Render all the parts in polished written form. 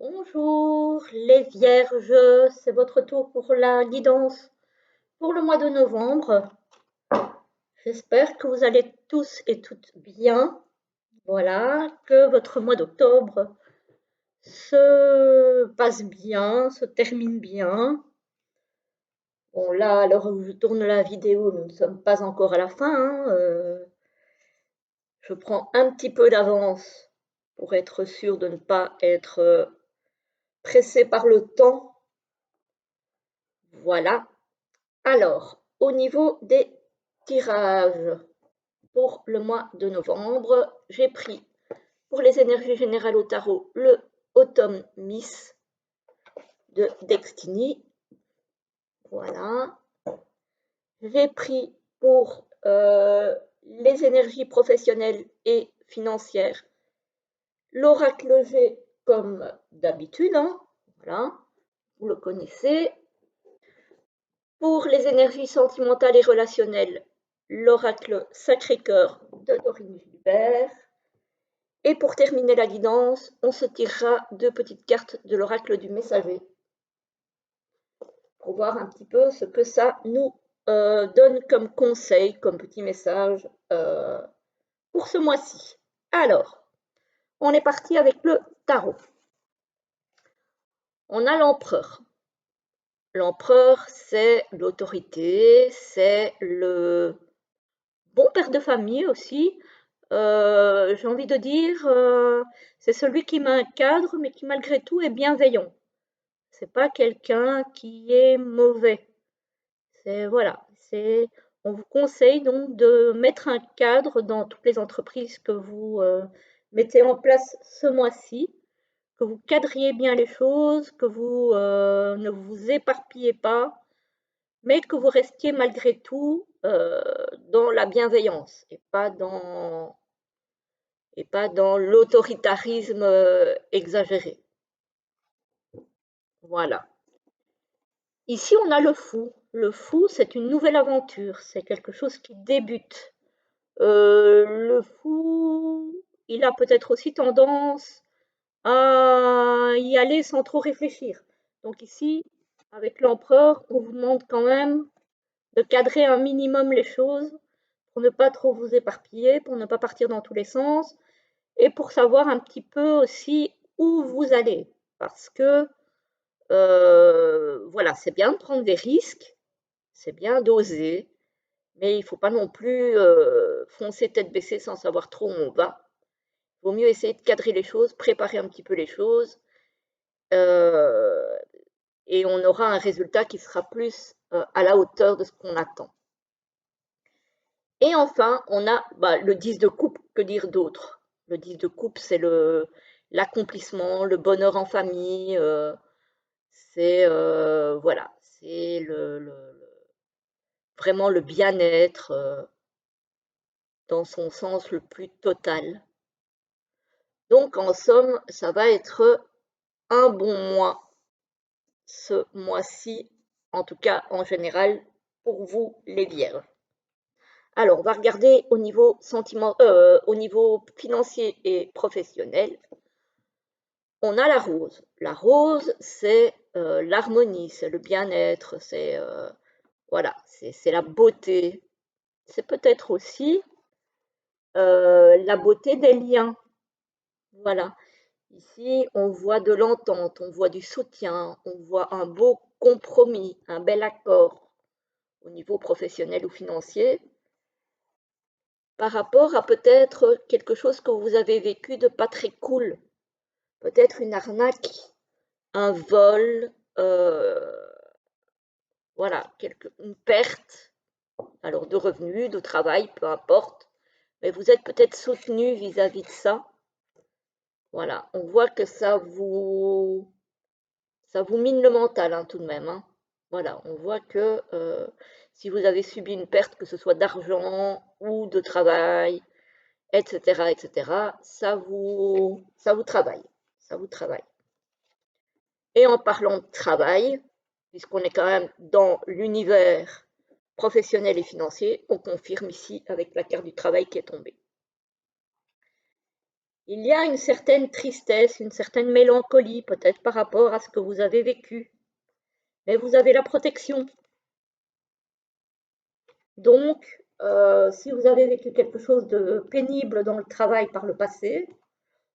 Bonjour les vierges, c'est votre tour pour la guidance pour le mois de novembre. J'espère que vous allez tous et toutes bien. Voilà, que votre mois d'octobre se passe bien, se termine bien. Bon là, à l'heure où je tourne la vidéo, nous ne sommes pas encore à la fin, hein. Je prends un petit peu d'avance pour être sûr de ne pas être pressé par le temps. Voilà. Alors, au niveau des tirages pour le mois de novembre, j'ai pris pour les énergies générales au tarot le Autumn Miss de Destiny. Voilà. J'ai pris pour les énergies professionnelles et financières l'oracle G comme d'habitude. Hein. Voilà, vous le connaissez. Pour les énergies sentimentales et relationnelles, l'oracle Sacré-Cœur de Dorine Gilbert. Et pour terminer la guidance, on se tirera deux petites cartes de l'oracle du messager pour voir un petit peu ce que ça nous donne comme conseil, comme petit message pour ce mois-ci. Alors, on est parti avec le tarot. On a l'empereur. L'empereur, c'est l'autorité, c'est le bon père de famille aussi. J'ai envie de dire, c'est celui qui met un cadre, mais qui malgré tout est bienveillant. C'est pas quelqu'un qui est mauvais. C'est voilà, c'est on vous conseille donc de mettre un cadre dans toutes les entreprises que vous mettez en place ce mois-ci, que vous cadriez bien les choses, que vous ne vous éparpillez pas, mais que vous restiez malgré tout dans la bienveillance et pas dans l'autoritarisme exagéré. Voilà. Ici, on a le fou. Le fou, c'est une nouvelle aventure, c'est quelque chose qui débute. Le fou, il a peut-être aussi tendance à y aller sans trop réfléchir. Donc ici, avec l'empereur, on vous demande quand même de cadrer un minimum les choses pour ne pas trop vous éparpiller, pour ne pas partir dans tous les sens et pour savoir un petit peu aussi où vous allez. Parce que voilà, c'est bien de prendre des risques, c'est bien d'oser, mais il ne faut pas non plus foncer tête baissée sans savoir trop où on va. Il vaut mieux essayer de cadrer les choses, préparer un petit peu les choses, et on aura un résultat qui sera plus à la hauteur de ce qu'on attend. Et enfin, on a le 10 de coupe, que dire d'autre? Le 10 de coupe, c'est l'accomplissement, le bonheur en famille, c'est voilà, c'est vraiment le bien-être dans son sens le plus total. Donc en somme, ça va être un bon mois ce mois-ci, en tout cas en général pour vous les vierges. Alors, on va regarder au niveau au niveau financier et professionnel. On a la rose. La rose, c'est l'harmonie, c'est le bien-être, c'est voilà, c'est la beauté. C'est peut-être aussi la beauté des liens. Voilà. Ici, on voit de l'entente, on voit du soutien, on voit un beau compromis, un bel accord au niveau professionnel ou financier par rapport à peut-être quelque chose que vous avez vécu de pas très cool. Peut-être une arnaque, un vol, voilà, une perte, alors de revenus, de travail, peu importe. Mais vous êtes peut-être soutenu vis-à-vis de ça. Voilà, on voit que ça vous mine le mental hein, tout de même. Hein. Voilà, on voit que si vous avez subi une perte, que ce soit d'argent ou de travail, etc., etc., ça vous travaille. Ça vous travaille. Et en parlant de travail, puisqu'on est quand même dans l'univers professionnel et financier, on confirme ici avec la carte du travail qui est tombée. Il y a une certaine tristesse, une certaine mélancolie, peut-être par rapport à ce que vous avez vécu. Mais vous avez la protection. Donc, si vous avez vécu quelque chose de pénible dans le travail par le passé,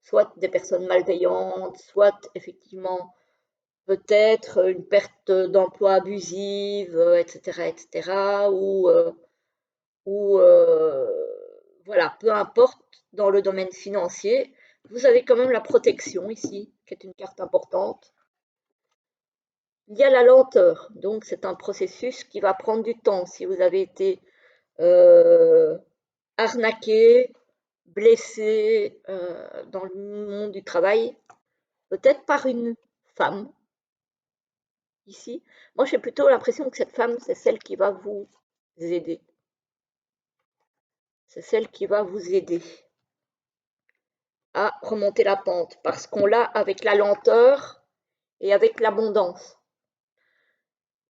soit des personnes malveillantes, soit effectivement peut-être une perte d'emploi abusive, etc., etc., ou voilà, peu importe dans le domaine financier, vous avez quand même la protection ici, qui est une carte importante. Il y a la lenteur, donc c'est un processus qui va prendre du temps. Si vous avez été euh, arnaqué, blessé dans le monde du travail, peut-être par une femme ici. Moi, j'ai plutôt l'impression que cette femme, c'est celle qui va vous aider. C'est celle qui va vous aider à remonter la pente parce qu'on l'a avec la lenteur et avec l'abondance.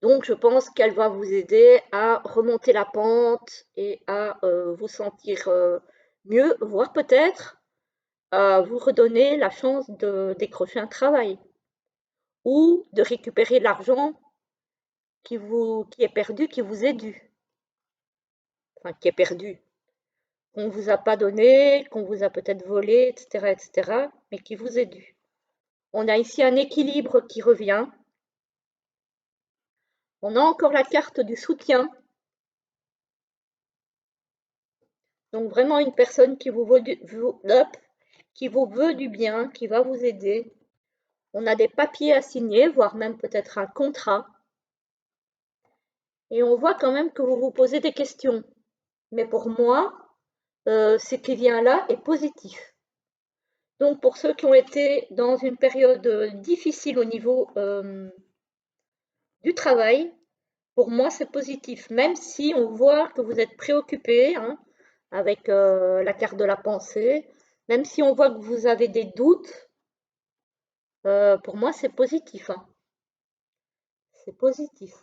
Donc, je pense qu'elle va vous aider à remonter la pente et à vous sentir mieux, voire peut-être à vous redonner la chance de décrocher un travail ou de récupérer l'argent qui est perdu, qui vous est dû, enfin qui est perdu, qu'on ne vous a pas donné, qu'on vous a peut-être volé, etc., etc., mais qui vous est dû. On a ici un équilibre qui revient. On a encore la carte du soutien. Donc vraiment une personne qui vous veut du bien, qui va vous aider. On a des papiers à signer, voire même peut-être un contrat. Et on voit quand même que vous vous posez des questions. Mais pour moi, ce qui vient là est positif. Donc pour ceux qui ont été dans une période difficile au niveau du travail, pour moi c'est positif, même si on voit que vous êtes préoccupé hein, avec la carte de la pensée, même si on voit que vous avez des doutes, pour moi c'est positif. Hein. C'est positif.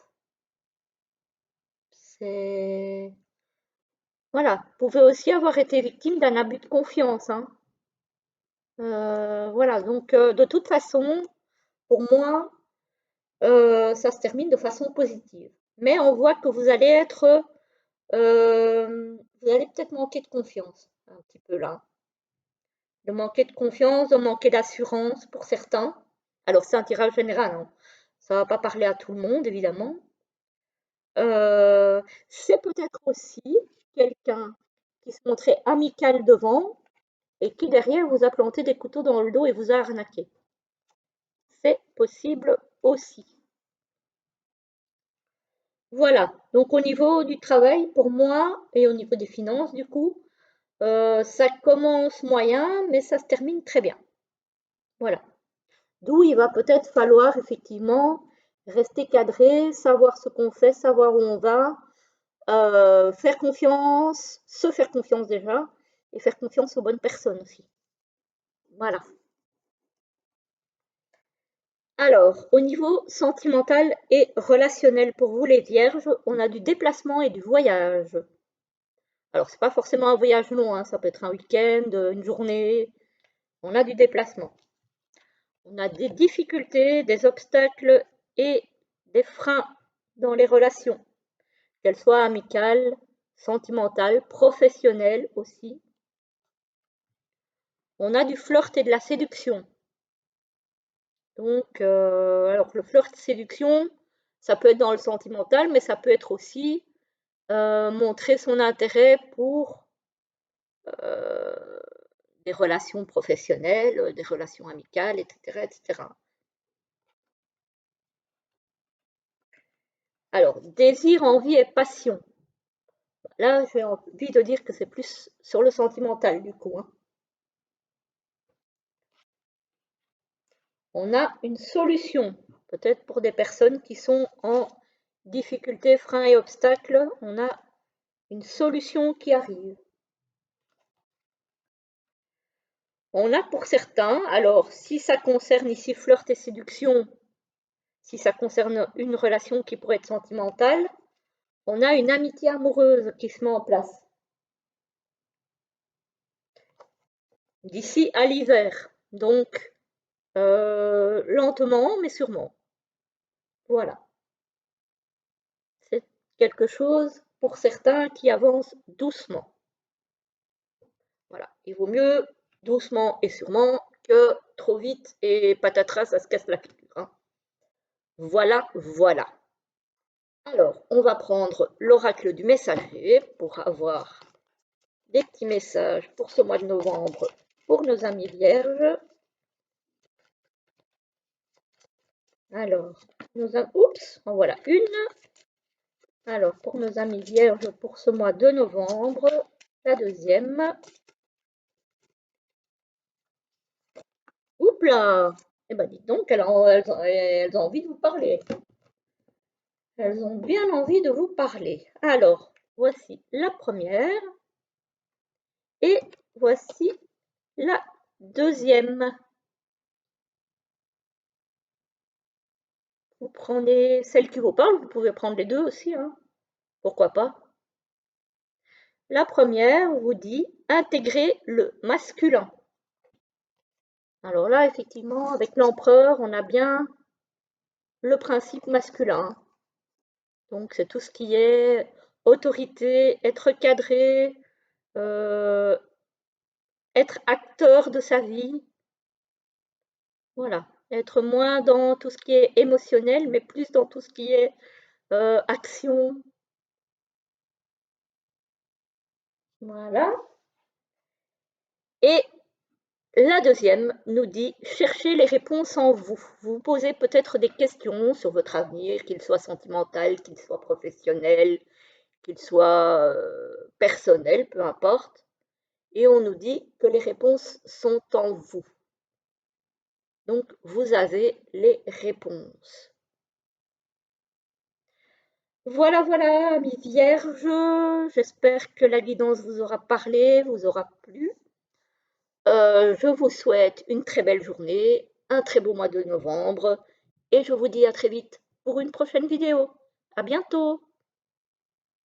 C'est voilà. Vous pouvez aussi avoir été victime d'un abus de confiance. Hein. Voilà. Donc de toute façon, pour moi, ça se termine de façon positive. Mais on voit que vous allez peut-être manquer de confiance, un petit peu là. De manquer de confiance, de manquer d'assurance pour certains. Alors c'est un tirage général, hein. Ça ne va pas parler à tout le monde, évidemment. C'est peut-être aussi quelqu'un qui se montrait amical devant et qui derrière vous a planté des couteaux dans le dos et vous a arnaqué. C'est possible aussi. Voilà, donc au niveau du travail, pour moi, et au niveau des finances, du coup, ça commence moyen, mais ça se termine très bien. Voilà. D'où il va peut-être falloir effectivement rester cadré, savoir ce qu'on fait, savoir où on va, faire confiance, se faire confiance déjà, et faire confiance aux bonnes personnes aussi. Voilà. Alors, au niveau sentimental et relationnel pour vous les vierges, on a du déplacement et du voyage. Alors, c'est pas forcément un voyage long, hein, ça peut être un week-end, une journée. On a du déplacement. On a des difficultés, des obstacles et des freins dans les relations, qu'elles soient amicales, sentimentales, professionnelles aussi. On a du flirt et de la séduction. Donc, alors le flirt séduction, ça peut être dans le sentimental, mais ça peut être aussi montrer son intérêt pour euh, des relations professionnelles, des relations amicales, etc., etc. Alors, désir, envie et passion. Là, j'ai envie de dire que c'est plus sur le sentimental, du coup. Hein. On a une solution, peut-être pour des personnes qui sont en difficulté, freins et obstacles, on a une solution qui arrive. On a pour certains, alors si ça concerne ici flirt et séduction, si ça concerne une relation qui pourrait être sentimentale, on a une amitié amoureuse qui se met en place. d'ici à l'hiver. Donc, lentement, mais sûrement. Voilà. C'est quelque chose pour certains qui avance doucement. Voilà. Il vaut mieux doucement et sûrement que trop vite et patatras, ça se casse la figure. Hein. Voilà, voilà. Alors, on va prendre l'oracle du messager pour avoir des petits messages pour ce mois de novembre pour nos amis vierges. Alors, oups, en voilà une. Alors, pour nos amis vierges pour ce mois de novembre, la deuxième. Oups là! Eh ben dites donc, elles ont envie de vous parler. Elles ont bien envie de vous parler. Alors, voici la première. Et voici la deuxième. Vous prenez celle qui vous parle, vous pouvez prendre les deux aussi, hein. Pourquoi pas? La première vous dit intégrer le masculin. Alors là, effectivement, avec l'empereur, on a bien le principe masculin. Donc, c'est tout ce qui est autorité, être cadré, euh, être acteur de sa vie. Voilà. Être moins dans tout ce qui est émotionnel, mais plus dans tout ce qui est action. Voilà. Et la deuxième nous dit cherchez les réponses en vous. Vous vous posez peut-être des questions sur votre avenir, qu'il soit sentimental, qu'il soit professionnel, qu'il soit personnel, peu importe. Et on nous dit que les réponses sont en vous. Donc, vous avez les réponses. Voilà, voilà, amis vierges, j'espère que la guidance vous aura parlé, vous aura plu. Je vous souhaite une très belle journée, un très beau mois de novembre, et je vous dis à très vite pour une prochaine vidéo. À bientôt!